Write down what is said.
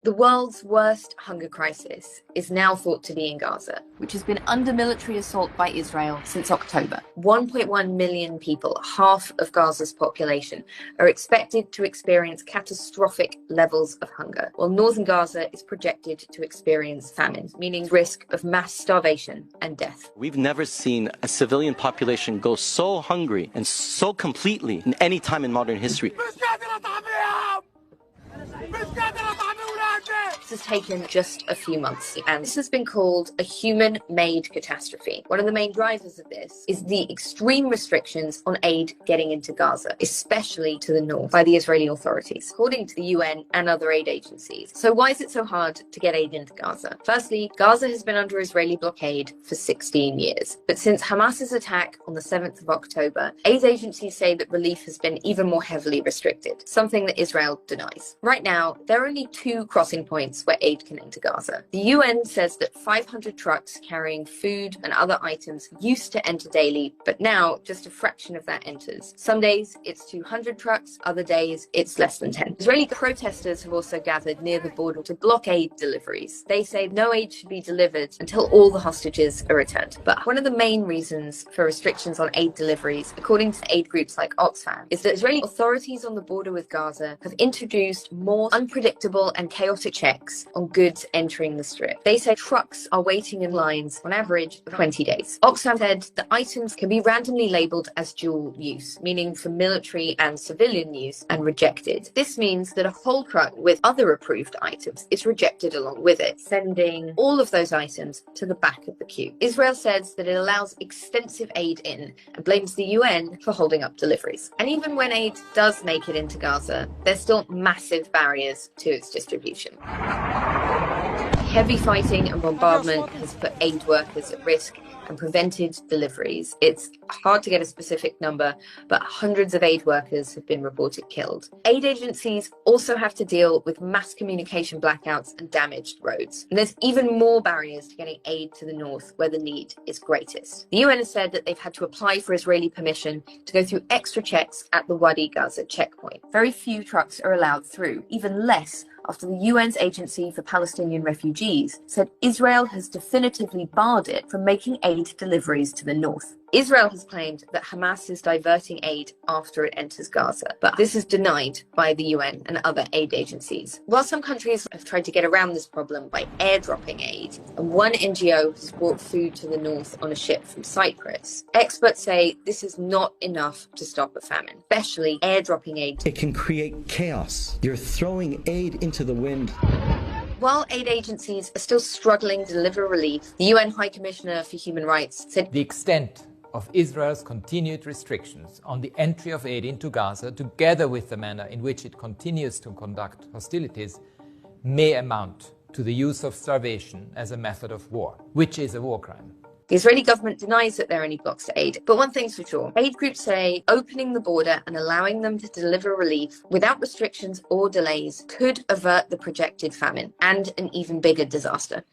The world's worst hunger crisis is now thought to be in Gaza, which has been under military assault by Israel since October. 1.1 million people, half of Gaza's population, are expected to experience catastrophic levels of hunger, while northern Gaza is projected to experience famine, meaning risk of mass starvation and death. We've never seen a civilian population go so hungry and so completely in any time in modern history. This has taken just a few months, and this has been called a human-made catastrophe. One of the main drivers of this is the extreme restrictions on aid getting into Gaza, especially to the north, by the Israeli authorities, according to the UN and other aid agencies. So why is it so hard to get aid into Gaza? Firstly, Gaza has been under Israeli blockade for 16 years. But since Hamas's attack on the 7th of October, aid agencies say that relief has been even more heavily restricted, something that Israel denies. Right now, there are only two crossing points where aid can enter Gaza. The UN says that 500 trucks carrying food and other items used to enter daily, but now just a fraction of that enters. Some days it's 200 trucks, other days it's less than 10. Israeli protesters have also gathered near the border to block aid deliveries. They say no aid should be delivered until all the hostages are returned. But one of the main reasons for restrictions on aid deliveries, according to aid groups like Oxfam, is that Israeli authorities on the border with Gaza have introduced more unpredictable and chaotic checks on goods entering the strip. They say trucks are waiting in lines on average 20 days. Oxfam said the items can be randomly labeled as dual use, meaning for military and civilian use, and rejected. This means that a whole truck with other approved items is rejected along with it, sending all of those items to the back of the queue. Israel says that it allows extensive aid in and blames the UN for holding up deliveries. And even when aid does make it into Gaza, there's still massive barriers to its distribution. Heavy fighting and bombardment has put aid workers at risk and prevented deliveries. It's hard to get a specific number, but hundreds of aid workers have been reported killed. Aid agencies also have to deal with mass communication blackouts and damaged roads. And there's even more barriers to getting aid to the north, where the need is greatest. The UN has said that they've had to apply for Israeli permission to go through extra checks at the Wadi Gaza checkpoint. Very few trucks are allowed through, even less after the UN's Agency for Palestinian Refugees said Israel has definitively barred it from making aid deliveries to the north. Israel has claimed that Hamas is diverting aid after it enters Gaza, but this is denied by the UN and other aid agencies. While some countries have tried to get around this problem by airdropping aid, and one NGO has brought food to the north on a ship from Cyprus, experts say this is not enough to stop a famine, especially airdropping aid. It can create chaos. You're throwing aid into the wind. While aid agencies are still struggling to deliver relief, the UN High Commissioner for Human Rights said the extent of Israel's continued restrictions on the entry of aid into Gaza, together with the manner in which it continues to conduct hostilities, may amount to the use of starvation as a method of war, which is a war crime. The Israeli government denies that there are any blocks to aid, but one thing's for sure. Aid groups say opening the border and allowing them to deliver relief without restrictions or delays could avert the projected famine and an even bigger disaster.